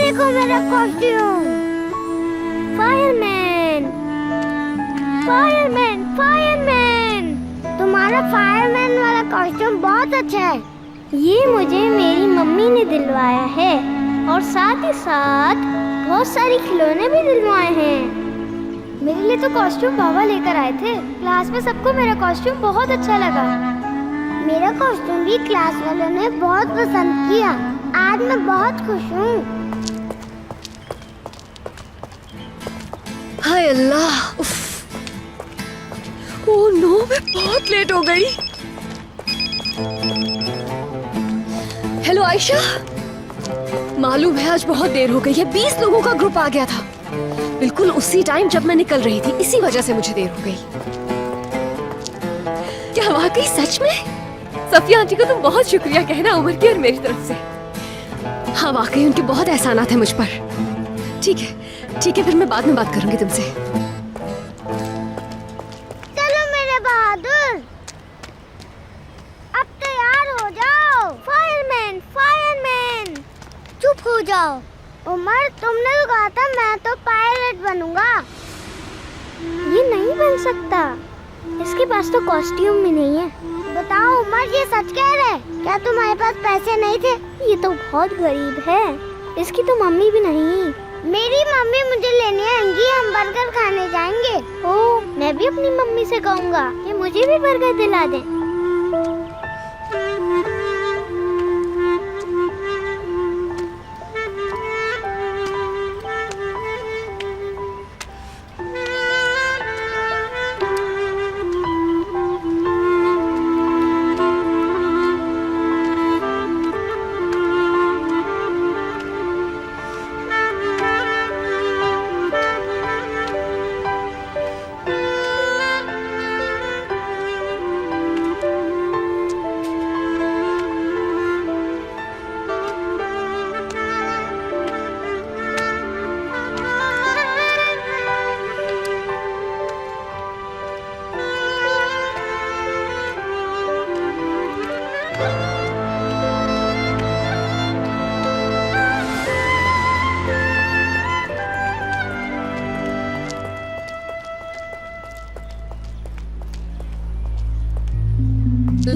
देखो मेरा costume. Fireman, fireman, fireman. तुम्हारा फायरमैन वाला कॉस्ट्यूम बहुत अच्छा है। ये मुझे मेरी मम्मी ने दिलवाया है और साथ ही साथ बहुत सारी खिलौने भी दिलवाए हैं। मेरे लिए तो कॉस्ट्यूम बाबा लेकर आए थे। क्लास में सबको मेरा कॉस्ट्यूम बहुत अच्छा लगा। मेरा कॉस्ट्यूम भी क्लास वालों ने बहुत पसंद किया। आज मैं बहुत खुश हूँ। हाय अल्लाह, ओह नो, मैं बहुत लेट हो गई। हेलो आयशा, मालूम है आज बहुत देर हो गई है। 20 लोगों का ग्रुप आ गया था बिल्कुल उसी टाइम जब मैं निकल रही थी। इसी वजह से मुझे देर हो गई। क्या वाकई सच में? सफिया आंटी को तुम बहुत शुक्रिया कहना उमर की और मेरी तरफ से। हाँ वाकई उनके बहुत एहसानात हैं मुझ पर। ठीक है, फिर मैं बाद में बात करूंगी तुमसे। चलो मेरे बहादुर, अब तैयार हो जाओ। Fireman, fireman. चुप हो जाओ। उमर, तुमने तो कहा था मैं तो पायलट बनूंगा। ये नहीं बन सकता, इसके पास तो कॉस्ट्यूम भी नहीं है। बताओ उमर, ये सच कह रहे? क्या तुम्हारे पास पैसे नहीं थे? ये तो बहुत गरीब है। इसकी तो मम्मी भी नहीं। मेरी मम्मी मुझे लेने आएंगी, हम बर्गर खाने जाएंगे। ओह, मैं भी अपनी मम्मी से कहूँगा कि मुझे भी बर्गर दिला दे।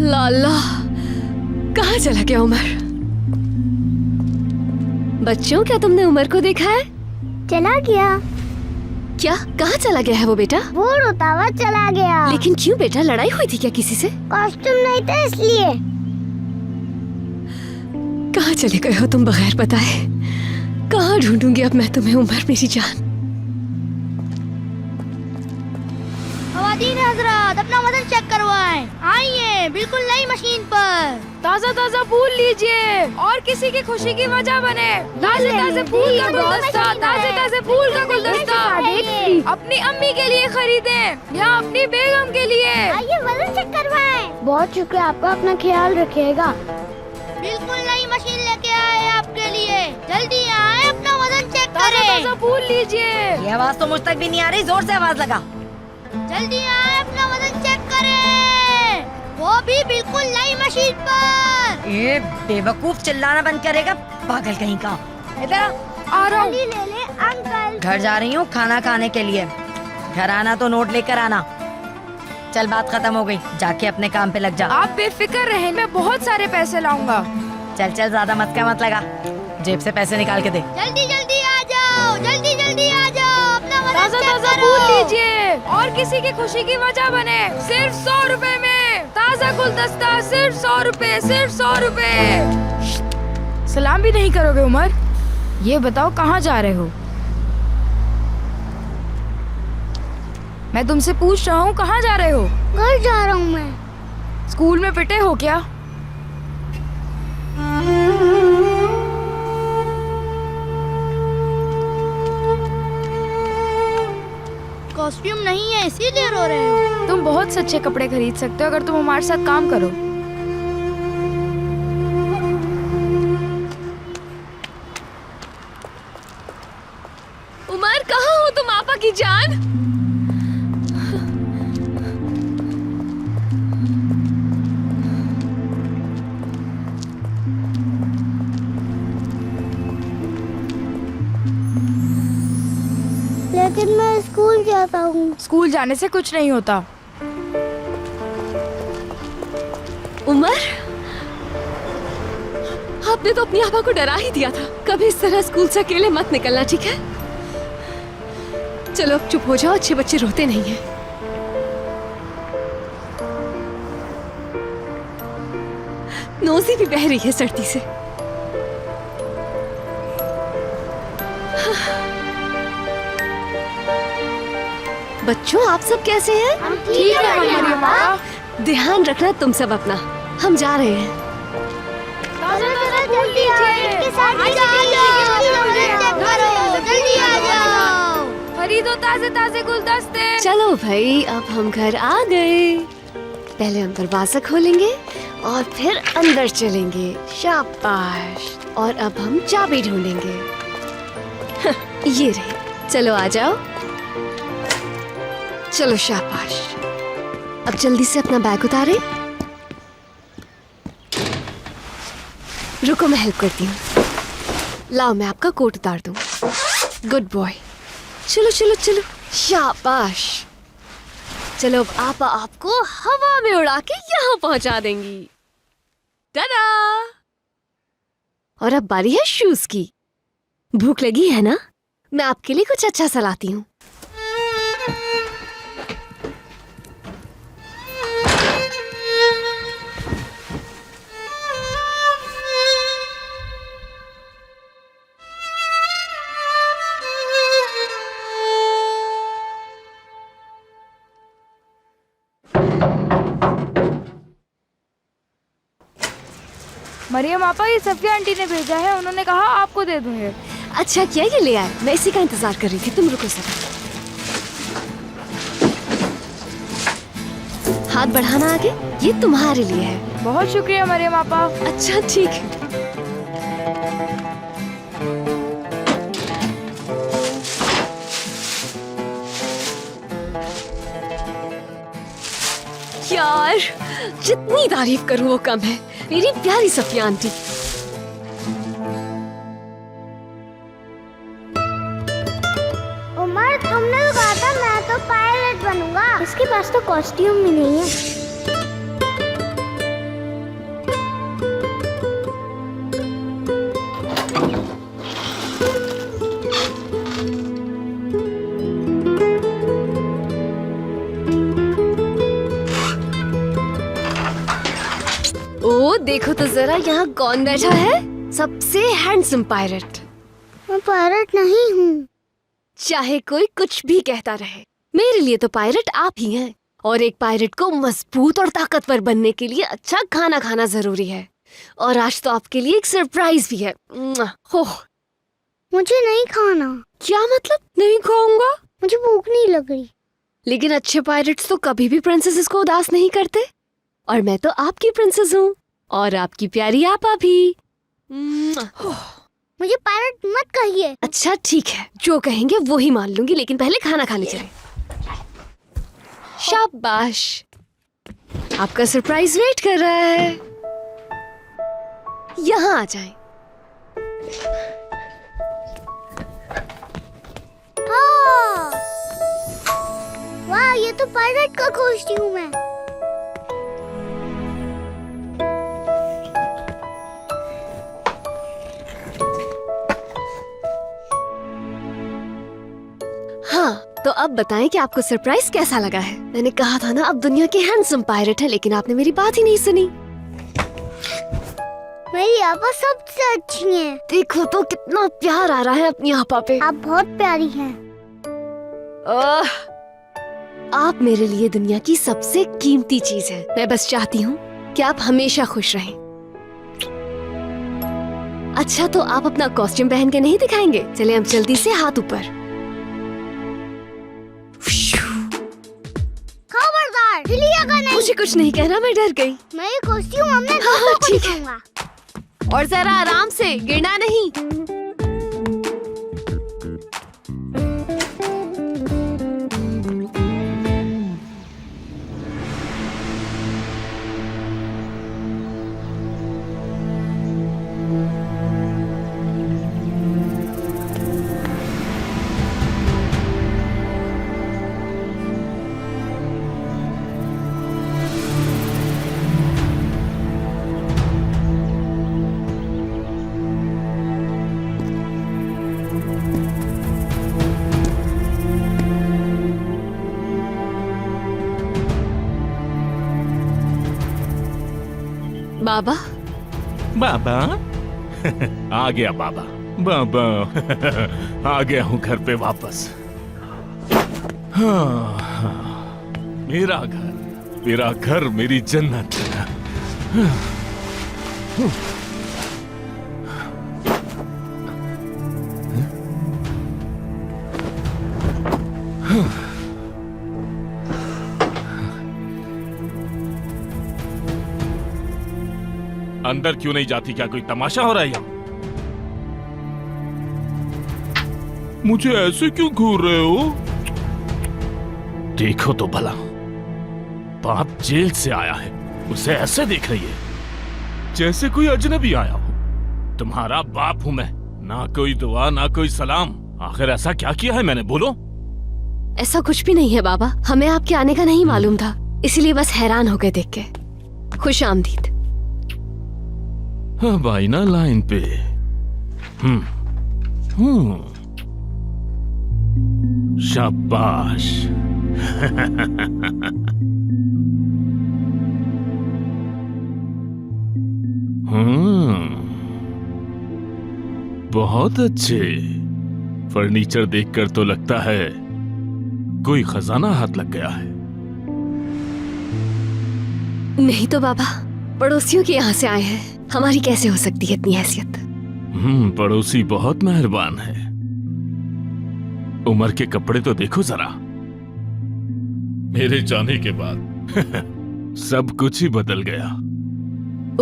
लाला, कहाँ चला गया उमर? बच्चों, क्या तुमने उमर को देखा है? चला गया। क्या? कहाँ चला गया है वो बेटा? वो रोता हुआ चला गया। लेकिन क्यों बेटा, लड़ाई हुई थी क्या किसी से? कॉस्ट्यूम नहीं था इसलिए। कहाँ चले गए हो तुम बगैर बताए? कहाँ ढूंढूंगी अब मैं तुम्हें उमर मेरी जान। खवातीन हजरात, अपना वजन चेक करवाएं। आइए, बिल्कुल नई मशीन पर। ताजा ताजा फूल लीजिए और किसी की खुशी की वजह बने। ताजे ताजे फूल का गुलदस्ता, ताजे ताजे फूल का गुलदस्ता अपनी अम्मी के लिए खरीदें या अपनी बेगम के लिए। आइए, वजन चेक करवाएं। बहुत शुक्रिया, आपका अपना ख्याल रखिएगा। बिल्कुल नई मशीन लेके आए आपके लिए। जल्दी आए, अपना वजन चेक ताजा करें। ताजा फूल लीजिए। ये आवाज तो मुझ तक भी नहीं आ रही, जोर से आवाज लगा। जल्दी आए, अपना वजन चेक करें। वो भी बिल्कुल नई मशीन पर। ये बेवकूफ चिल्लाना बंद करेगा, पागल कहीं का। इधर आ रहा हूँ। ले ले अंकल। घर जा रही हूँ खाना खाने के लिए। घर आना तो नोट लेकर आना। चल, बात खत्म हो गई, जाके अपने काम पे लग जा। आप बेफिक्र रहें, मैं बहुत सारे पैसे लाऊंगा। चल चल, ज्यादा मस्का मत लगा, जेब से पैसे निकाल के दे। जल्दी जल्दी आ जाओ, जल्दी जल्दी आ जाओ, अपना वजन ताजा चेक ताजा करो। फूल लीजिए और किसी की खुशी की वजह बने। सिर्फ 100 रुपए में ताजा गुलदस्ता, सिर्फ 100 रुपए, सिर्फ 100 रुपए। सलाम भी नहीं करोगे उमर? ये बताओ कहाँ जा रहे हो? मैं तुमसे पूछ रहा हूँ, कहाँ जा रहे हो? घर जा रहा हूँ मैं। स्कूल में पिटे हो क्या? कॉस्ट्यूम नहीं है इसीलिए रो रहे हो। तुम बहुत सच्चे कपड़े खरीद सकते हो अगर तुम हमारे साथ काम करो। उमर, कहाँ हो तुम आपा की जान? लेकिन मैं स्कूल जाता हूँ। स्कूल जाने से कुछ नहीं होता। उमर, आपने तो अपनी आपा को डरा ही दिया था। कभी इस तरह स्कूल से अकेले मत निकलना, ठीक है? चलो अब चुप हो जाओ, अच्छे बच्चे रोते नहीं हैं। नोजी भी बह रही है सर्दी से। बच्चों, आप सब कैसे हैं? ठीक है मरियम आपा। ध्यान रखना तुम सब अपना। हम जा रहे हैं। जल्दी इनके साथ जल्दी आ जाओ। खरीदो ताजे ताजे गुलदस्ते। चलो भाई, अब हम घर आ गए। पहले हम दरवाजा खोलेंगे और फिर अंदर चलेंगे। शाबाश। और अब हम चाबी ढूंढेंगे। ये रही। चलो आ जाओ। चलो शाबाश। अब जल्दी से अपना बैग उतारे। रुको, मैं हेल्प करती हूँ। लाओ, मैं आपका कोट उतार दूँ। Good boy. चलो चलो चलो, शाबाश। चलो अब आप आपको हवा में उड़ा के यहाँ पहुंचा देंगी। टाटा। और अब बारी है शूज की। भूख लगी है ना? मैं आपके लिए कुछ अच्छा सा लाती हूँ। मरियम आपा, ये सफिया आंटी ने भेजा है। उन्होंने कहा आपको दे दूं ये। अच्छा किया ये ले आए। मैं इसी का इंतजार कर रही थी। तुम रुको सर। हाथ बढ़ाना आगे। ये तुम्हारे लिए है। बहुत शुक्रिया मरियम आपा। अच्छा ठीक है। यार, जितनी तारीफ करूं वो कम है। मेरी प्यारी सफिया आंटी। उमर, तुमने तो कहा था मैं तो पायलट बनूंगा। इसके पास तो कॉस्ट्यूम भी नहीं है। ओ देखो तो जरा, यहाँ कौन बैठा है? सबसे हैंडसम पायलट। मैं पायलट नहीं हूँ। चाहे कोई कुछ भी कहता रहे, मेरे लिए तो पायलट आप ही हैं। और एक पायलट को मजबूत और ताकतवर बनने के लिए अच्छा खाना खाना जरूरी है। और आज तो आपके लिए एक सरप्राइज भी है। हो, मुझे नहीं खाना। क्या मतलब नहीं खाऊंगा? मुझे भूख नहीं लग रही। लेकिन अच्छे पायलट्स तो कभी भी प्रिंसेसेस को उदास नहीं करते। और मैं तो आपकी प्रिंसेस हूँ और आपकी प्यारी आपा भी। मुझे पायलट मत कहिए। अच्छा ठीक है, जो कहेंगे वो ही मान लूंगी, लेकिन पहले खाना खाने चले। शाबाश, आपका सरप्राइज वेट कर रहा है। यहाँ आ जाएं। हाँ। वाह, ये तो पायलट का कॉस्ट्यूम है। हाँ, तो अब बताएं कि आपको सरप्राइज कैसा लगा है? मैंने कहा था ना, अब दुनिया के हैंडसम पायलट है, लेकिन आपने मेरी बात ही नहीं सुनी। मेरी आपा सबसे अच्छी है। देखो तो कितना प्यार आ रहा है अपनी आपा पे। आप बहुत प्यारी हैं। आप मेरे लिए दुनिया की सबसे कीमती चीज है। मैं बस चाहती हूँ कि आप हमेशा खुश रहें। अच्छा, तो आप अपना कॉस्ट्यूम पहन के नहीं दिखाएंगे? चले अब जल्दी से हाथ ऊपर। खबरदार, हिलिएगा नहीं। मुझे कुछ नहीं कहना, मैं डर गई। मैं ये कॉस्ट्यूम हमने हाँ, दोस्तों को ठीक है। दिखाऊंगा। और जरा आराम से, गिरना नहीं। बाबा बाबा आ गया बाबा। बाबा आ गया हूँ घर पे वापस। हाँ, मेरा घर मेरी जन्नत। अंदर क्यों नहीं जाती? क्या कोई तमाशा हो रहा है यहाँ? मुझे ऐसे क्यों घूर रहे हो? देखो तो भला, बाप जेल से आया है, उसे ऐसे देख रही है जैसे कोई अजनबी आया हो। तुम्हारा बाप हूं मैं, ना कोई दुआ ना कोई सलाम। आखिर ऐसा क्या किया है मैंने, बोलो? ऐसा कुछ भी नहीं है बाबा, हमें आपके आने का नहीं मालूम था, इसीलिए बस हैरान हो गए देख के। खुश आमदीद। हाँ भाई ना लाइन पे। शाबाश। बहुत अच्छे। फर्नीचर देखकर तो लगता है कोई खजाना हाथ लग गया है। नहीं तो बाबा, पड़ोसियों के यहाँ से आए हैं, हमारी कैसे हो सकती है इतनी हैसियत? पड़ोसी बहुत मेहरबान है। उमर के कपड़े तो देखो जरा। मेरे जाने के बाद सब कुछ ही बदल गया।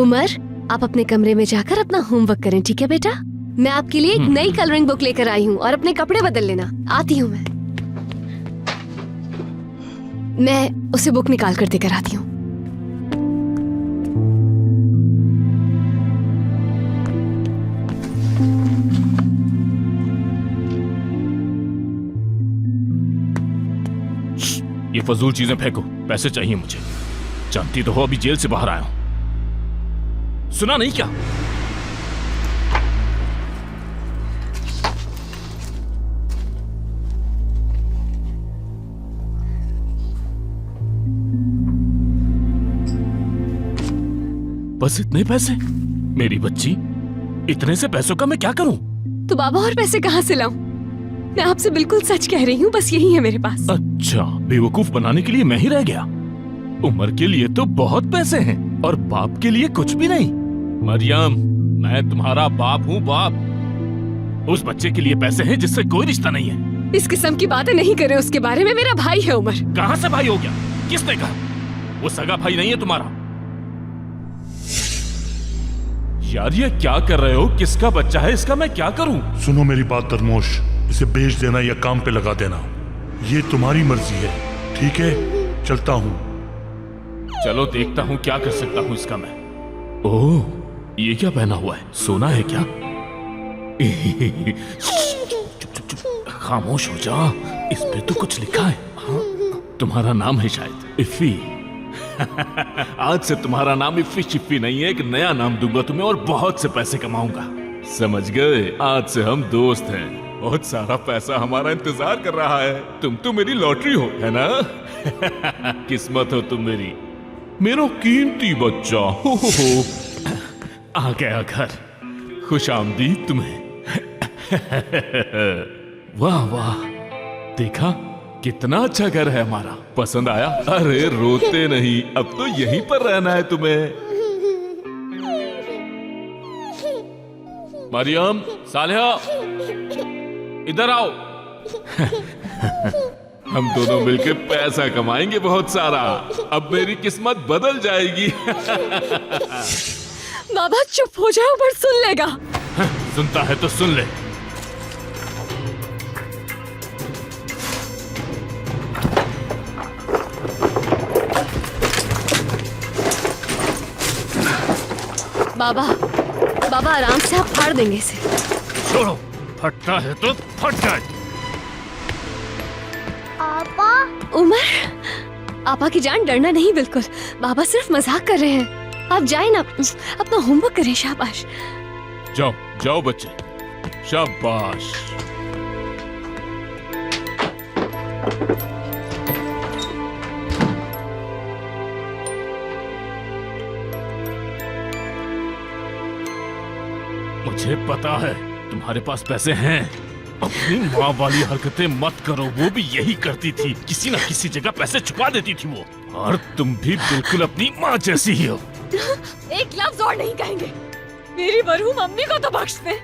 उमर, आप अपने कमरे में जाकर अपना होमवर्क करें, ठीक है बेटा? मैं आपके लिए एक नई कलरिंग बुक लेकर आई हूँ और अपने कपड़े बदल लेना। आती हूँ मैं उसे बुक निकाल कर देकर आती हूँ। ये फजूल चीजें फेंको, पैसे चाहिए मुझे। जानती तो हो अभी जेल से बाहर आया हूं। सुना नहीं क्या? बस इतने पैसे? मेरी बच्ची, इतने से पैसों का मैं क्या करूं? तो बाबा और पैसे कहाँ से लाऊं? मैं आपसे बिल्कुल सच कह रही हूँ, बस यही है मेरे पास। अच्छा, बेवकूफ बनाने के लिए मैं ही रह गया। उमर के लिए तो बहुत पैसे हैं और बाप के लिए कुछ भी नहीं। मरियम, मैं तुम्हारा बाप हूँ, बाप। उस बच्चे के लिए पैसे हैं जिससे कोई रिश्ता नहीं है। इस किस्म की बातें नहीं करें उसके बारे में, मेरा भाई है उमर। कहाँ से भाई हो गया? किसने कहा? वो सगा भाई नहीं है तुम्हारा। यार ये क्या कर रहे हो? किसका बच्चा है? इसका मैं क्या करूं? सुनो मेरी बात तरमोश, इसे बेच देना या काम पे लगा देना, ये तुम्हारी मर्जी है, ठीक है? चलता हूँ। चलो देखता हूँ क्या कर सकता हूँ इसका मैं। ओह, ये क्या पहना हुआ है? सोना है क्या? चुप चुप चुप, खामोश हो जा। इस पे तो कुछ लिखा है। हाँ, तुम्हारा नाम है शायद इफ़ी। आज से तुम्हारा नाम इफ़ी शिफ़ी नहीं है, एक नया नाम दूंगा तुम्हें और बहुत से पैसे कमाऊंगा। समझ गए? आज से हम दोस्त हैं। बहुत सारा पैसा हमारा इंतजार कर रहा है। तुम तो मेरी लॉटरी हो, है ना? किस्मत हो तुम मेरी, मेरा कीमती बच्चा। हो। आ गया घर। खुश आमदीद तुम्हें। वाह वाह, देखा कितना अच्छा घर है हमारा। पसंद आया? अरे रोते नहीं, अब तो यहीं पर रहना है तुम्हें। मरियम, सालेहा, इधर आओ। हम दोनों मिलकर पैसा कमाएंगे बहुत सारा। अब मेरी किस्मत बदल जाएगी। बाबा चुप हो जाओ, पर सुन लेगा। सुनता है तो सुन ले। बाबा, बाबा आराम से, आप फाड़ देंगे इसे। छोड़ो, फटता है तो फट जाए। आपा, उमर, आपा की जान, डरना नहीं बिल्कुल। बाबा सिर्फ मजाक कर रहे हैं। आप जाए ना, अपना होमवर्क करें। शाबाश। जाओ जाओ बच्चे, शाबाश। मुझे पता है तुम्हारे पास पैसे हैं। अपनी माँ वाली हरकतें मत करो, वो भी यही करती थी, किसी न किसी जगह पैसे छुपा देती थी वो। और तुम भी बिल्कुल अपनी माँ जैसी ही हो। एक लफ्ज और नहीं कहेंगे। मेरी मरहूम अम्मी को तो बख्श दे,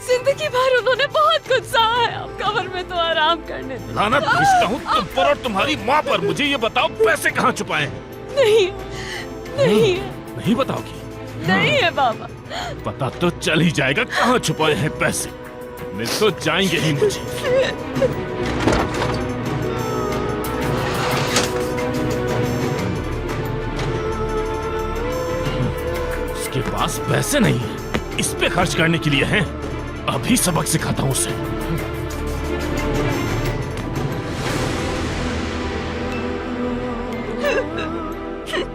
जिंदगी भर उन्होंने बहुत कुछ सहा है। अब कब्र में तो आराम करने दो। लानत भेजता हूँ तुम पर और तुम्हारी माँ पर। मुझे ये बताओ पैसे कहाँ छुपाए हैं? नहीं नहीं नहीं बताओगी? नहीं है बाबा। पता तो चल ही जाएगा कहाँ छुपाए हैं पैसे। मिल तो जाएंगे ही मुझे। उसके पास पैसे नहीं है, इस पे खर्च करने के लिए हैं। अभी सबक सिखाता हूँ उसे।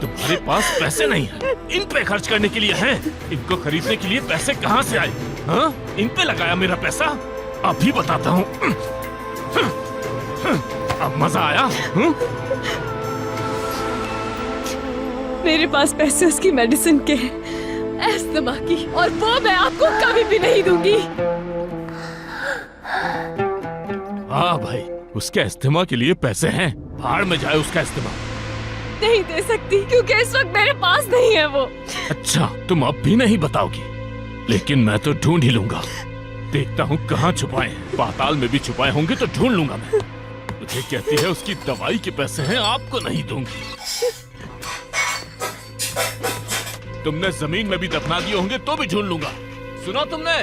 तुम्हारे पास पैसे नहीं है, इन पे खर्च करने के लिए हैं। इनको खरीदने के लिए पैसे कहाँ से आए? हाँ? इन पे लगाया मेरा पैसा। अभी बताता हूँ। अब मजा आया? मेरे पास पैसे उसकी मेडिसिन के हैं, अस्थमा की, और वो मैं आपको कभी भी नहीं दूंगी। हाँ भाई, उसके अस्थमा के लिए पैसे हैं। भाड़ में जाए उसका अस्थमा। नहीं दे सकती क्योंकि इस वक्त मेरे पास नहीं है वो। अच्छा, तुम अब भी नहीं बताओगी, लेकिन मैं तो ढूंढ ही लूंगा। देखता हूँ कहाँ छुपाए हैं। पाताल में भी छुपाए होंगे तो ढूंढ लूंगा मैं। मुझे कहती है उसकी दवाई के पैसे हैं, आपको नहीं दूंगी। तुमने जमीन में भी दफना दिए होंगे तो भी ढूंढ लूंगा। सुना तुमने?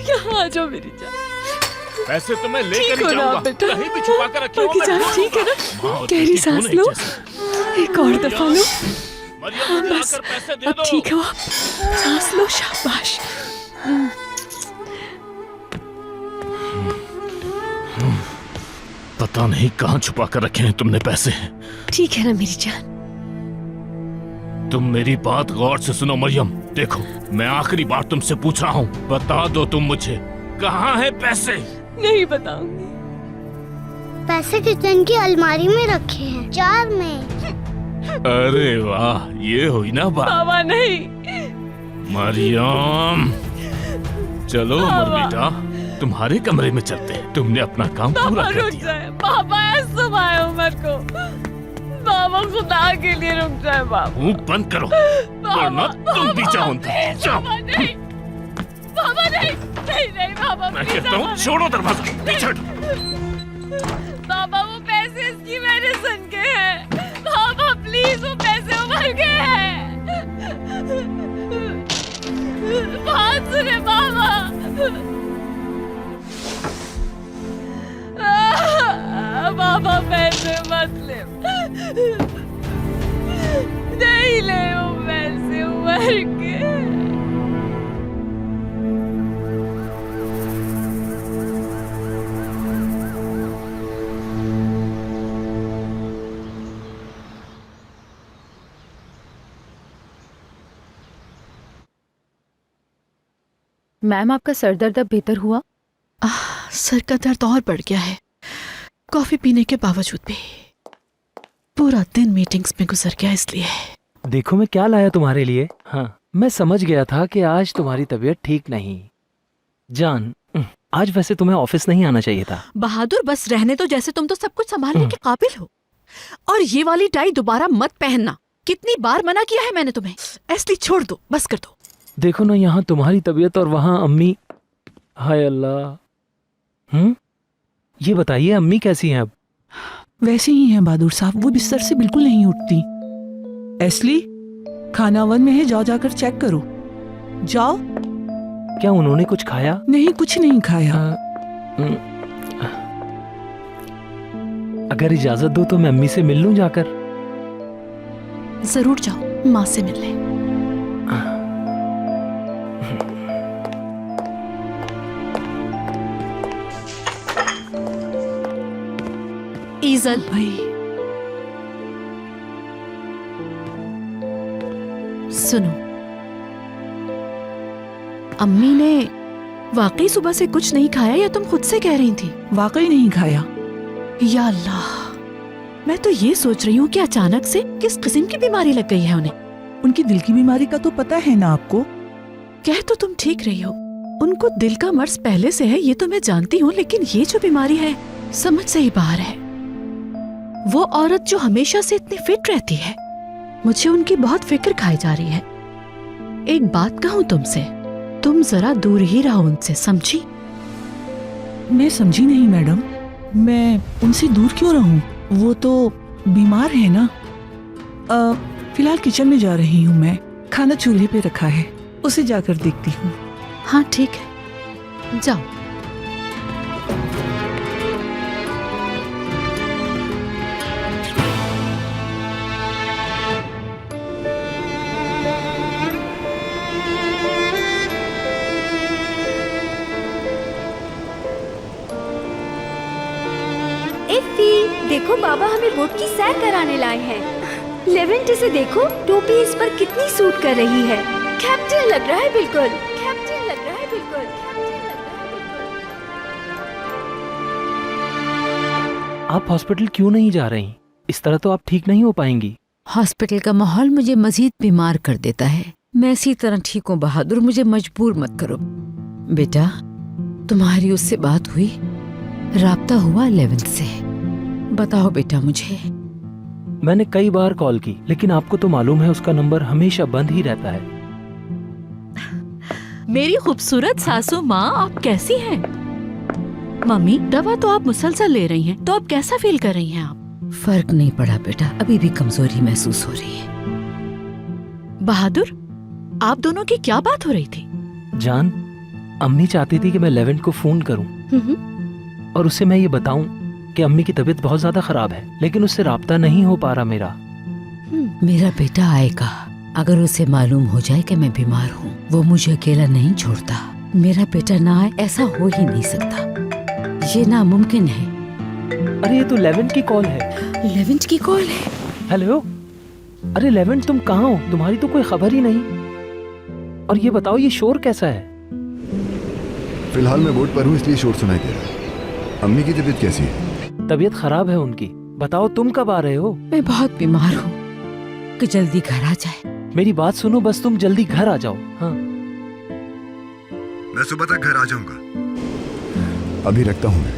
यहाँ आ जाओ मेरी जान। पैसे तो मैं लेकर ठीक हो ही ना जाऊंगा। बेटा? कहीं भी छुपा कर रखे हो, बाकी मैं जान ढूंढ ठीक है लूंगा। ना? माँ और गहरी बेटी सांस दोनों लो, एक जैसे। एक और दफा लो। मरियम, बस, आकर पैसे दे अब दो। ठीक हो आप? सांस लो, शाबाश। पता नहीं कहाँ छुपा कर रखे हैं तुमने पैसे। ठीक है ना मेरी जान? तुम मेरी बात गौर से सुनो मरियम। देखो, मैं आखिरी बार तुमसे पूछ रहा हूँ, बता दो तुम मुझे, कहाँ है पैसे? नहीं बताऊंगी। पैसे किचन की अलमारी में रखे हैं, जार में। अरे वाह, ये हुई ना बात। बाबा नहीं। मरियम, चलो उमर बाबा। बेटा, तुम्हारे कमरे में चलते हैं। तुमने अपना काम पूरा बाबा कर रुक दिया। जाए बाबा, ऐसा सुनाए उमर को। बाबा खुदा के लिए रुक जाए बाबा। मुंह बंद करो, वरना तुम भी जाओ अंदर। जाओ। बाबा नहीं, बाबा नहीं, नहीं नहीं बाबा। मैं please, कहता हूँ बाबा छोड़ो दरवाजा, पीछे हटो। नहीं। बाबा वो पैसे इसकी मेडिसिन के हैं। बाबा प्लीज, वो पैसे उमर के हैं। बात सुने बाबा। बाबा पैसे मत ले, नहीं ले वो पैसे उमर के। मैम, आपका सर दर्द अब बेहतर हुआ? सर का दर्द और बढ़ गया है, कॉफी पीने के बावजूद भी। पूरा दिन मीटिंग्स में गुजर गया इसलिए। देखो मैं क्या लाया तुम्हारे लिए। हाँ, मैं समझ गया था कि आज तुम्हारी तबीयत ठीक नहीं। जान, आज वैसे तुम्हें ऑफिस नहीं आना चाहिए था। बहादुर बस रहने तो, जैसे तुम तो सब कुछ संभालने के काबिल हो। और ये वाली टाई दोबारा मत पहनना। कितनी बार मना किया है मैंने तुम्हें। ऐसे छोड़ दो, बस कर दो। देखो ना, यहाँ तुम्हारी तबीयत और वहाँ अम्मी। हाय अल्लाह। ये बताइए, अम्मी कैसी हैं अब? वैसे ही हैं बहादुर साहब, वो बिस्तर से बिल्कुल नहीं उठती। एसली, खाना वन में है, जाओ जाकर चेक करो। जाओ। क्या उन्होंने कुछ खाया? नहीं, कुछ नहीं खाया। अगर इजाजत दो तो मैं अम्मी से मिल लूं जाकर। जरूर जाओ, माँ से मिल ले। ईजल भाई, सुनो, अम्मी ने वाकई सुबह से कुछ नहीं खाया या तुम खुद से कह रही थी? वाकई नहीं खाया। या अल्लाह, मैं तो ये सोच रही हूँ कि अचानक से किस किस्म की बीमारी लग गई है उन्हें। उनकी दिल की बीमारी का तो पता है ना आपको। कह तो तुम ठीक रही हो, उनको दिल का मर्ज पहले से है, ये तो मैं जानती हूँ, लेकिन ये जो बीमारी है समझ से ही बाहर है। वो औरत जो हमेशा से इतनी फिट रहती है, मुझे उनकी बहुत फिक्र खाई जा रही है। एक बात कहूँ तुमसे, तुम जरा दूर ही रहो उनसे, समझी? मैं समझी नहीं मैडम, मैं उनसे दूर क्यों रहूं? वो तो बीमार है ना। फिलहाल किचन में जा रही हूँ मैं, खाना चूल्हे पे रखा है, उसे जाकर देखती हूँ। हाँ ठीक है, जाओ। इफ्फी, देखो बाबा हमें बोट की सैर कराने लाए हैं। लेवेंट इसे देखो, टोपी इस पर कितनी सूट कर रही है। कैप्टन लग रहा है बिल्कुल, कैप्टन लग रहा है बिल्कुल, कैप्टन लग रहा है बिल्कुल। आप हॉस्पिटल क्यों नहीं जा रही? इस तरह तो आप ठीक नहीं हो पाएंगी। हॉस्पिटल का माहौल मुझे मजीद बीमार कर देता है। मैं इसी तरह ठीक हूँ बहादुर, मुझे मजबूर मत करो। बेटा, तुम्हारी उससे बात हुई? राब्ता हुआ 11 से? बताओ बेटा मुझे। मैंने कई बार कॉल की, लेकिन आपको तो मालूम है उसका नंबर हमेशा बंद ही रहता है। मेरी खूबसूरत सासू माँ, आप कैसी हैं? मम्मी, दवा तो आप मुसलसल ले रही हैं, तो अब कैसा फील कर रही हैं आप? फर्क नहीं पड़ा बेटा, अभी भी कमजोरी महसूस हो रही है। बहादुर, आप दोनों की क्या बात हो रही थी? जान, अम्मी चाहती थी कि मैं लेवेंट को फोन करूं और उससे मैं ये बताऊं कि अम्मी की तबीयत बहुत ज्यादा खराब है, लेकिन उससे राब्ता नहीं हो पा रहा मेरा। मेरा बेटा आएगा। अगर उसे मालूम हो जाए कि मैं बीमार हूँ, वो मुझे अकेला नहीं छोड़ता। मेरा बेटा ना आए ऐसा हो ही नहीं सकता, ये नामुमकिन है। अरे ये तो लेवेंट की कॉल है। लेवेंट की कॉल है? हेलो, अरे लेवेंट तुम कहाँ हो? तुम्हारी तो कोई खबर ही नहीं। और ये बताओ ये शोर कैसा है? फिलहाल मैं बोट पर हूँ, इसलिए शोर सुनाई दे रहा है। अम्मी की तबीयत कैसी है? तबीयत खराब है उनकी। बताओ तुम कब आ रहे हो? मैं बहुत बीमार हूँ, कि जल्दी घर आ जाए। मेरी बात सुनो, बस तुम जल्दी घर आ जाओ। हाँ, मैं सुबह तक घर आ जाऊंगा। अभी रखता हूँ मैं।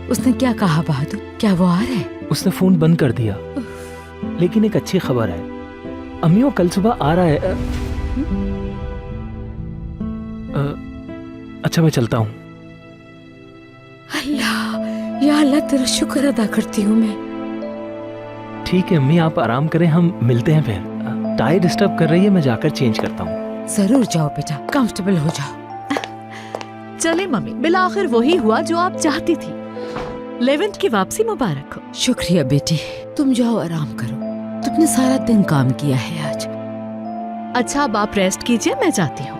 उसने क्या कहा बहादुर? क्या वो आ रहा है? उसने फोन बंद कर दिया, लेकिन एक अच्छी खबर है, अम्मी वो कल सुबह आ रहा है। अच्छा मैं चलता हूँ। अल्लाह, या अल्लाह तेरा शुक्र अदा करती हूँ मैं। ठीक है अम्मी, आप आराम करें, हम मिलते हैं फिर। टाई डिस्टर्ब कर रही है, मैं जाकर चेंज करता हूँ। जरूर जाओ बेटा, कंफर्टेबल हो जाओ। चले मम्मी, बिला आखिर वही हुआ जो आप चाहती थी। लेवेंट की वापसी मुबारक हो। शुक्रिया बेटी, तुम जाओ आराम करो, तुमने सारा दिन काम किया है आज। अच्छा अब आप रेस्ट कीजिए, मैं जाती हूँ।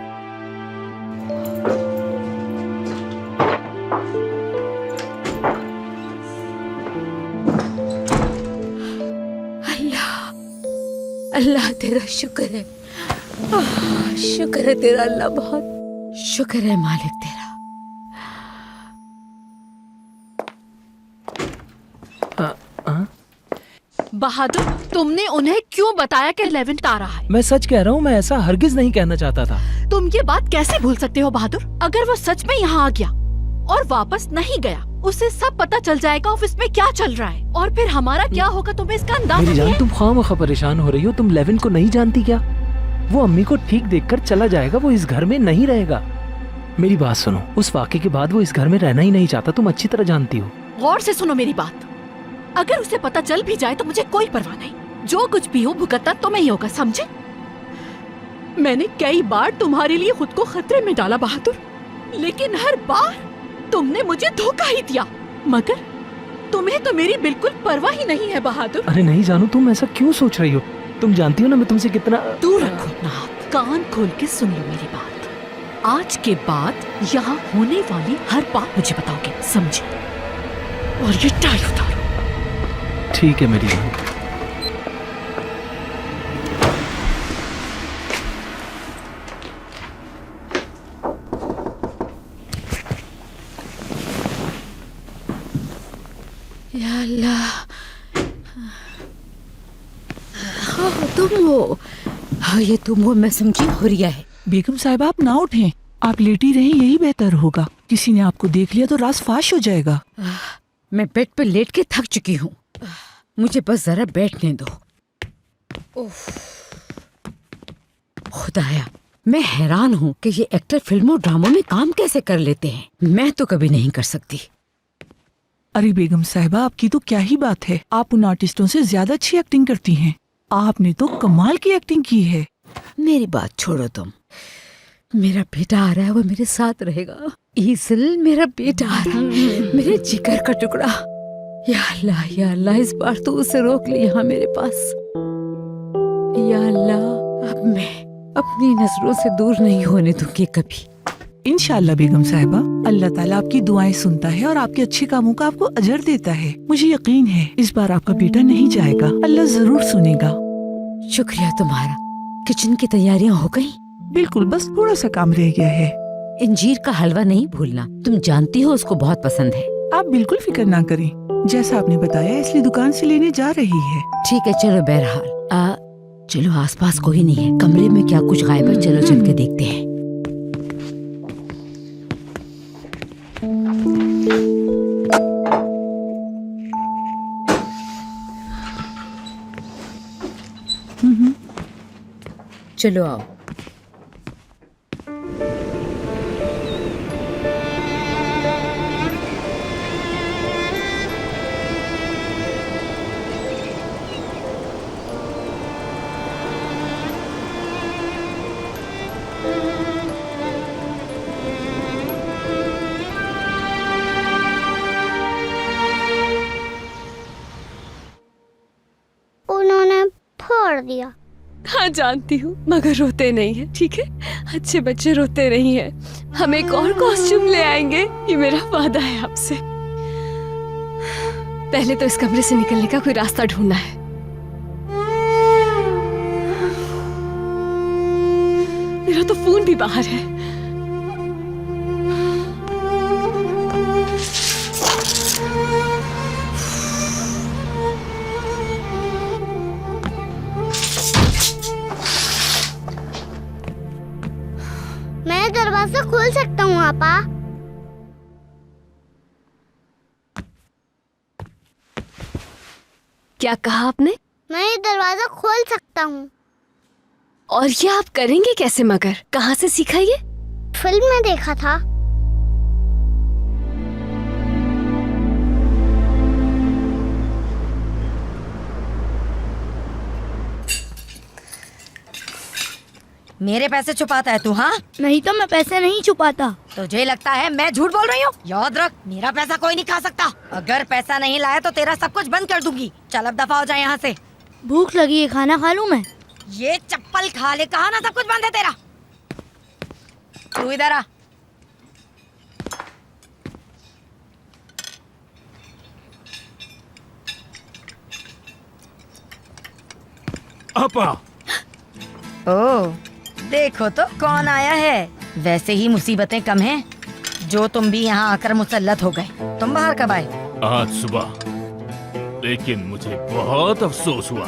अल्लाह तेरा शुक्र है, शुक्र है तेरा अल्लाह, बहुत शुक्र है मालिक तेरा। बहादुर, तुमने उन्हें क्यों बताया कि लेवेंट आ रहा है? मैं सच कह रहा हूँ, मैं ऐसा हरगिज नहीं कहना चाहता था। तुम ये बात कैसे भूल सकते हो बहादुर? अगर वो सच में यहाँ आ गया और वापस नहीं गया, उसे सब पता चल जाएगा ऑफिस में क्या चल रहा है, और फिर हमारा क्या होगा तुम्हें इसका अंदाजा मेरी नहीं जान, है? तुम खामखा परेशान हो रही हो। तुम लेवेंट को नहीं जानती क्या? वो अम्मी को ठीक देखकर चला जाएगा, वो इस घर में नहीं रहेगा। मेरी बात सुनो, उस वाक़े के बाद वो इस घर में रहना ही नहीं चाहता, तुम अच्छी तरह जानती हो। गौर से सुनो मेरी बात, अगर उसे पता चल भी जाए तो मुझे कोई परवाह नहीं, जो कुछ भी हो भुगतना तुम्हें ही होगा, समझे? मैंने कई बार तुम्हारे लिए खुद को खतरे में डाला बहादुर, लेकिन हर बार तुमने मुझे धोखा ही दिया। मगर तुम्हें तो मेरी बिल्कुल परवाह ही नहीं है बहादुर। अरे नहीं जानू, तुम ऐसा क्यों सोच रही हो? तुम जानती हो ना मैं तुमसे कितना। दूर रखो अपना हाथ, कान खोल के सुन लो मेरी बात। आज के बाद यहाँ होने वाली हर बात मुझे बताओगे, समझे? और ये टाई उतारो। ठीक है मेरी जान। या अल्लाह, हाँ तुम हो। हाँ, ये तुम हो, मैं समझी हुरिया है। बेगम साहिबा आप ना उठें, आप लेटी रहें, यही बेहतर होगा। किसी ने आपको देख लिया तो राज फाश हो जाएगा। मैं बेड पे लेट के थक चुकी हूँ, मुझे बस जरा बैठने दो। खुदाया, मैं हैरान हूँ कि ये एक्टर फिल्मों ड्रामों में काम कैसे कर लेते हैं। मैं तो कभी नहीं कर सकती। अरे बेगम साहिबा आपकी तो क्या ही बात है, आप उन आर्टिस्टों से ज्यादा अच्छी एक्टिंग करती हैं। आपने तो कमाल की एक्टिंग की है। मेरी बात छोड़ो तुम, मेरा बेटा आ रहा है, वो मेरे साथ रहेगा। ईजल, मेरा बेटा आ रहा है, मेरे जिगर का टुकड़ा। या अल्लाह, इस बार तो उसे रोक ले यहाँ मेरे पास। या अल्लाह, अब मैं अपनी नजरों से दूर नहीं होने दूंगी कभी। इंशाअल्लाह बेगम साहिबा, अल्लाह ताला आपकी दुआएं सुनता है और आपके अच्छे कामों का आपको अजर देता है। मुझे यकीन है इस बार आपका बेटा नहीं जाएगा, अल्लाह जरूर सुनेगा। शुक्रिया तुम्हारा। किचन की तैयारियां हो गई? बिल्कुल, बस थोड़ा सा काम रह गया है। इंजीर का हलवा नहीं भूलना, तुम जानती हो उसको बहुत पसंद है। आप बिल्कुल फिक्र ना करें, जैसा आपने बताया इसलिए दुकान से लेने जा रही है। ठीक है, चलो बहरहाल चलो, आसपास कोई नहीं है, कमरे में क्या कुछ गायब है, चलो चल के देखते हैं। चलो आओ। उन्होंने फोड़ दिया। हाँ जानती हूँ, मगर रोते नहीं है, ठीक है? अच्छे बच्चे रोते नहीं है। हम एक और कॉस्ट्यूम ले आएंगे, ये मेरा वादा है आपसे। पहले तो इस कमरे से निकलने का कोई रास्ता ढूंढना है। मेरा तो फोन भी बाहर है। मैं दरवाजा खोल सकता हूँ आपा? क्या कहा आपने? मैं ये दरवाजा खोल सकता हूँ। और ये आप करेंगे कैसे? मगर कहाँ से सीखा ये? फिल्म में देखा था। मेरे पैसे छुपाता है तू? हाँ, नहीं तो मैं पैसे नहीं छुपाता। तुझे लगता है मैं झूठ बोल रही हूँ? याद रख, मेरा पैसा कोई नहीं खा सकता। अगर पैसा नहीं लाया तो तेरा सब कुछ बंद कर दूंगी। चल अब दफा हो जाए यहाँ से। भूख लगी है, खाना खा लूँ मैं? ये चप्पल खा ले, कहा ना सब कुछ बंद है तेरा। तू इधर आ। आपा, ओह, देखो तो कौन आया है। वैसे ही मुसीबतें कम हैं, जो तुम भी यहाँ आकर मुसल्लत हो गए। तुम बाहर कब आए? आज सुबह। लेकिन मुझे बहुत अफसोस हुआ,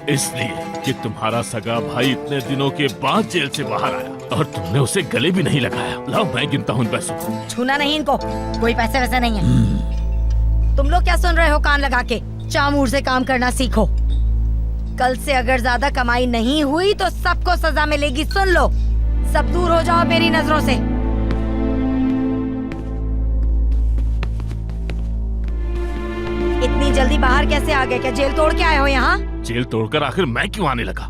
इसलिए कि तुम्हारा सगा भाई इतने दिनों के बाद जेल से बाहर आया और तुमने उसे गले भी नहीं लगाया। लाओ मैं गिनता हूँ पैसों को। छूना नहीं इनको, कोई पैसे वैसे नहीं है। तुम लोग क्या सुन रहे हो कान लगा के? चामूर से काम करना सीखो। कल से अगर ज्यादा कमाई नहीं हुई तो सबको सजा मिलेगी। सुन लो, सब दूर हो जाओ मेरी नजरों से। इतनी जल्दी बाहर कैसे आ गए? क्या जेल तोड़ के आए हो यहाँ? जेल तोड़कर आखिर मैं क्यों आने लगा?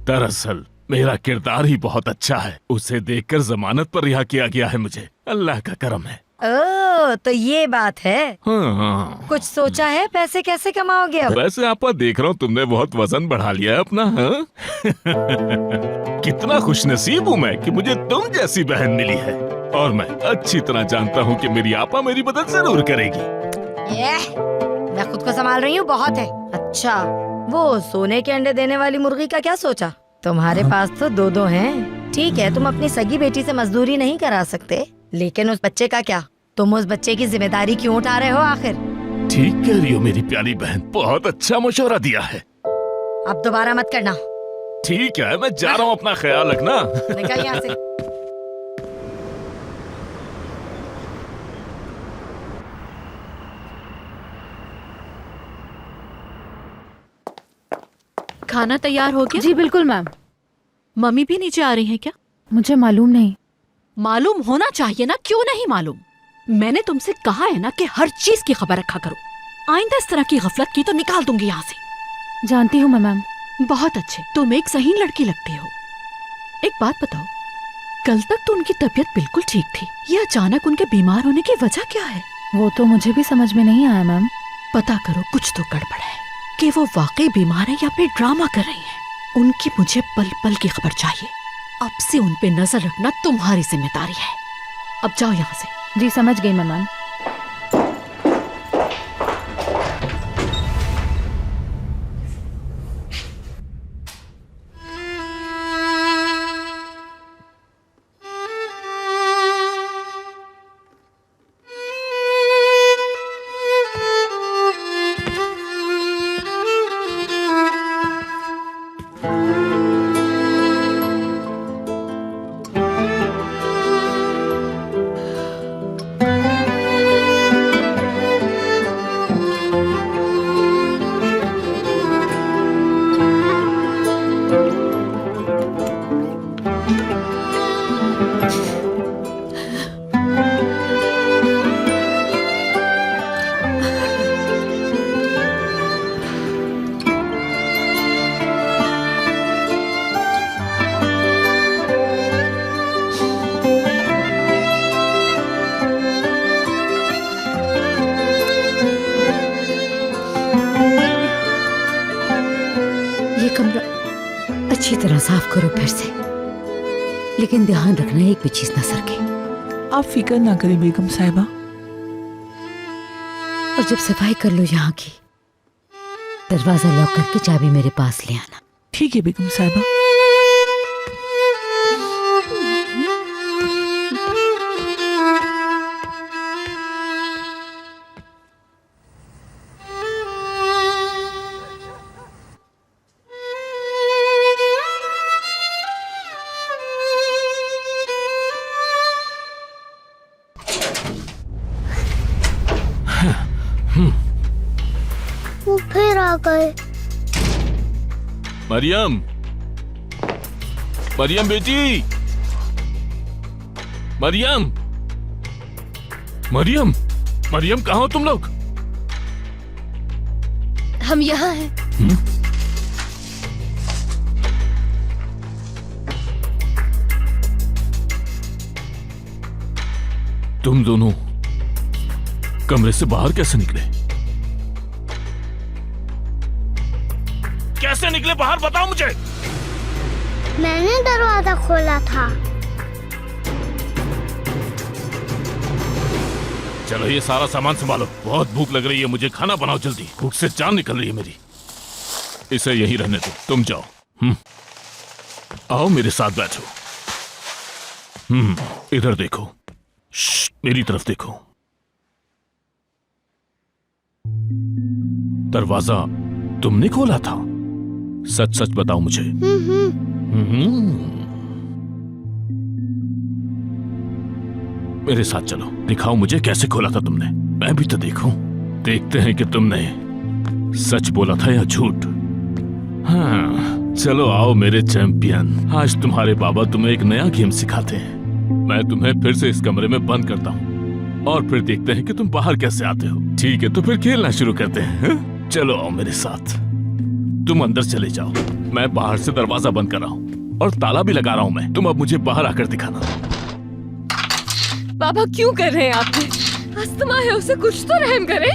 दरअसल मेरा किरदार ही बहुत अच्छा है, उसे देखकर जमानत पर रिहा किया गया है मुझे। अल्लाह का करम है। ओह, तो ये बात है। हाँ। कुछ सोचा है पैसे कैसे कमाओगे अब? वैसे आपा देख रहा हूँ तुमने बहुत वजन बढ़ा लिया है अपना। हाँ? कितना खुशनसीब हूँ मैं कि मुझे तुम जैसी बहन मिली है। और मैं अच्छी तरह जानता हूँ कि मेरी आपा मेरी मदद जरूर करेगी। मैं खुद को संभाल रही हूँ, बहुत है। अच्छा, वो सोने के अंडे देने वाली मुर्गी का क्या सोचा? तुम्हारे पास तो दो दो हैं। ठीक है, तुम अपनी सगी बेटी से मजदूरी नहीं करा सकते, लेकिन उस बच्चे का क्या? तुम उस बच्चे की जिम्मेदारी क्यों उठा रहे हो आखिर? ठीक कह रही हो मेरी प्यारी बहन, बहुत अच्छा मशवरा दिया है। अब दोबारा मत करना। ठीक है, मैं जा रहा हूँ, अपना ख्याल रखना। निकल यहाँ से। खाना तैयार हो गया? जी बिल्कुल मैम। मम्मी भी नीचे आ रही हैं क्या? मुझे मालूम नहीं। मालूम होना चाहिए ना, क्यों नहीं मालूम? मैंने तुमसे कहा है ना कि हर चीज की खबर रखा करो। आइंदा इस तरह की गफलत की तो निकाल दूंगी यहाँ से। जानती हूँ मैं मैम। बहुत अच्छे, तुम एक सही लड़की लगती हो। एक बात बताओ, कल तक तो उनकी तबीयत बिल्कुल ठीक थी, ये अचानक उनके बीमार होने की वजह क्या है? वो तो मुझे भी समझ में नहीं आया मैम। पता करो, कुछ तो गड़बड़ है। कि वो वाकई बीमार है या फिर ड्रामा कर रही है। उनकी मुझे पल पल की खबर चाहिए। अब से उन पे नजर रखना तुम्हारी जिम्मेदारी है। अब जाओ यहाँ से। जी समझ गई मैं मैम। अच्छी तरह साफ करो फिर से, लेकिन ध्यान रखना एक भी चीज न सरके। आप फिक्र ना करें बेगम साहिबा। और जब सफाई कर लो यहाँ की, दरवाजा लॉक करके चाबी मेरे पास ले आना। ठीक है बेगम साहिबा। वो फिर आ गए। मरियम, मरियम बेटी, मरियम, मरियम, मरियम कहाँ हो तुम लोग? हम यहाँ हैं। तुम दोनों कमरे से बाहर कैसे निकले? कैसे निकले बाहर, बताओ मुझे। मैंने दरवाजा खोला था। चलो ये सारा सामान संभालो, बहुत भूख लग रही है मुझे, खाना बनाओ जल्दी, भूख से जान निकल रही है मेरी। इसे यहीं रहने दो, तुम जाओ। आओ मेरे साथ बैठो। इधर देखो, मेरी तरफ देखो। दरवाजा तुमने खोला था? सच सच बताओ मुझे। मेरे साथ चलो, दिखाओ मुझे कैसे खोला था तुमने, मैं भी तो देखूं। देखते हैं कि तुमने सच बोला था या झूठ। हाँ चलो आओ मेरे चैंपियन, आज तुम्हारे बाबा तुम्हें एक नया गेम सिखाते हैं। मैं तुम्हें फिर से इस कमरे में बंद करता हूँ और फिर देखते हैं कि तुम बाहर कैसे आते हो। ठीक है, तो फिर खेलना शुरू करते हैं। चलो आओ मेरे साथ। तुम अंदर चले जाओ, मैं बाहर से दरवाजा बंद कर रहा हूँ और ताला भी लगा रहा हूँ मैं। तुम अब मुझे बाहर आकर दिखाना। बाबा क्यों कर रहे हैं आपने? अस्थमा है उसे, कुछ तो रहम करें।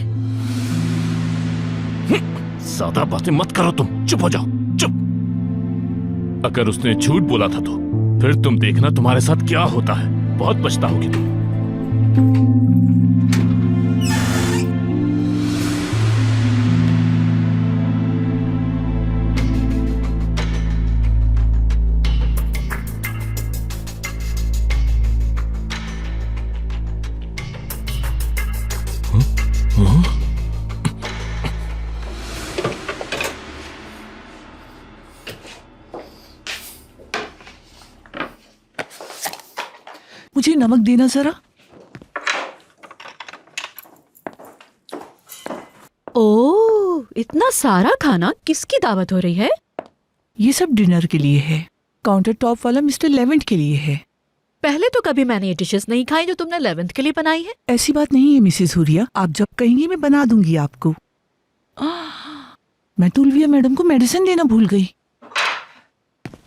ज्यादा बातें मत करो तुम, चुप हो जाओ, चुप। अगर उसने झूठ बोला था तो फिर तुम देखना तुम्हारे साथ क्या होता है, बहुत पछताओगी तुम। नमक देना जरा। ओह, इतना सारा खाना किसकी दावत हो रही है? ये सब डिनर के लिए है। काउंटर टॉप वाला मिस्टर लेवेंट के लिए है। पहले तो कभी मैंने ये डिशेस नहीं खाई जो तुमने 11th के लिए बनाई है। ऐसी बात नहीं है मिसेस हुरिया, आप जब कहेंगी मैं बना दूंगी आपको। मैं तो उल्विया मैडम को मेडिसिन देना भूल गई।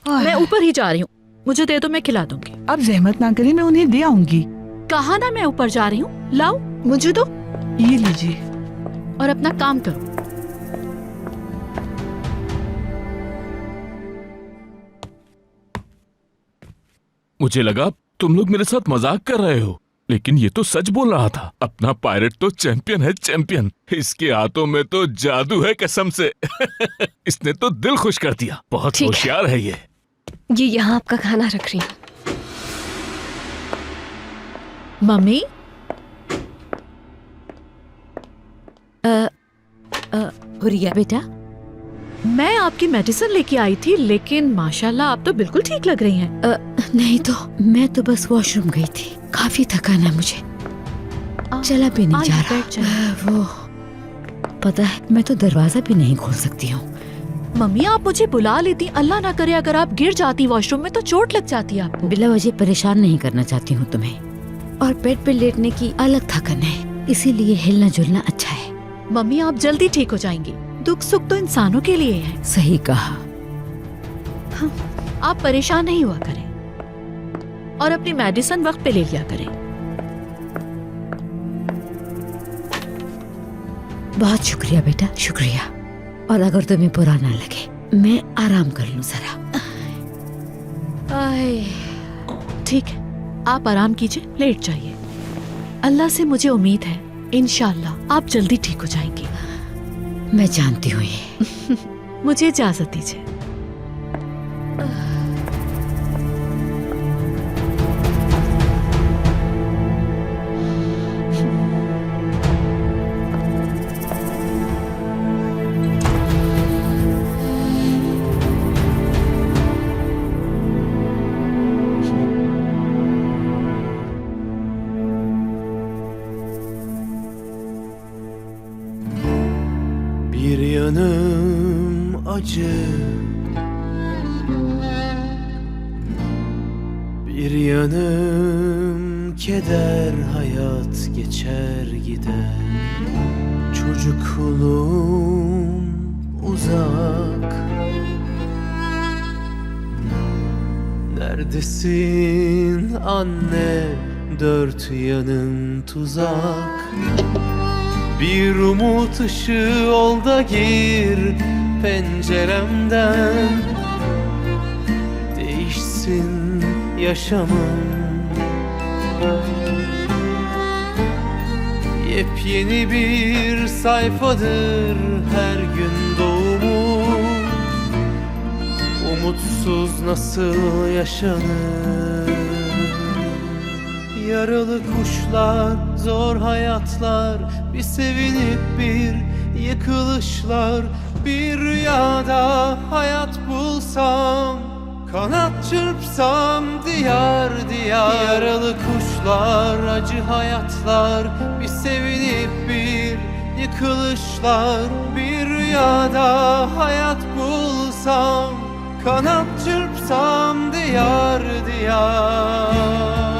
मैं ऊपर ही जा रही हूँ, मुझे दे दो, मैं खिला दूंगी। आप जहमत ना करें, मैं उन्हें दे आऊंगी। कहा ना मैं ऊपर जा रही हूँ, लाओ मुझे दो ये लीजिए। और अपना काम करो। मुझे लगा तुम लोग मेरे साथ मजाक कर रहे हो, लेकिन ये तो सच बोल रहा था। अपना पायरेट तो चैंपियन है, चैंपियन। इसके हाथों में तो जादू है कसम से। इसने तो दिल खुश कर दिया। बहुत ठीक है। होशियार है ये। यहाँ आपका खाना रख रही हूँ। मम्मी, हुरिया बेटा, मैं आपकी मेडिसिन लेके आई थी, लेकिन माशाल्लाह आप तो बिल्कुल ठीक लग रही हैं। नहीं तो मैं तो बस वॉशरूम गई थी, काफी थकान है मुझे, चला भी नहीं जा रहा। वो पता है, मैं तो दरवाजा भी नहीं खोल सकती हूँ। मम्मी आप मुझे बुला लेती, अल्लाह ना करे अगर आप गिर जाती वॉशरूम में तो चोट लग जाती आपको। बिला वजह परेशान नहीं करना चाहती हूँ तुम्हें, और बेड पे लेटने की अलग थकन है, इसीलिए हिलना जुलना अच्छा है। मम्मी आप जल्दी ठीक हो जाएंगी, दुख सुख तो इंसानों के लिए है। सही कहा। आप परेशान नहीं हुआ करें और अपनी मेडिसिन वक्त पे ले लिया करें। बहुत शुक्रिया बेटा, शुक्रिया। और अगर तुम्हें बुरा ना लगे मैं आराम कर लूं जरा। ठीक है, आप आराम कीजिए, लेट जाइए। अल्लाह से मुझे उम्मीद है इंशाल्लाह आप जल्दी ठीक हो जाएंगी। मैं जानती हूँ ये। मुझे इजाजत दीजिए। Bir yanım acı, bir yanım keder, hayat geçer gider. Çocukluğum uzak, neredesin anne, dört yanım tuzak. Bir umut ışığı ol da gir penceremden, değişsin yaşamım. Yepyeni bir sayfadır her gün doğumum. Umutsuz nasıl yaşanır? Yaralı kuşlar, zor hayatlar, bir sevinip bir yıkılışlar. Bir rüyada hayat bulsam, kanat çırpsam diyar diyar. Yaralı kuşlar, acı hayatlar, bir sevinip bir yıkılışlar. Bir rüyada hayat bulsam, kanat çırpsam diyar diyar.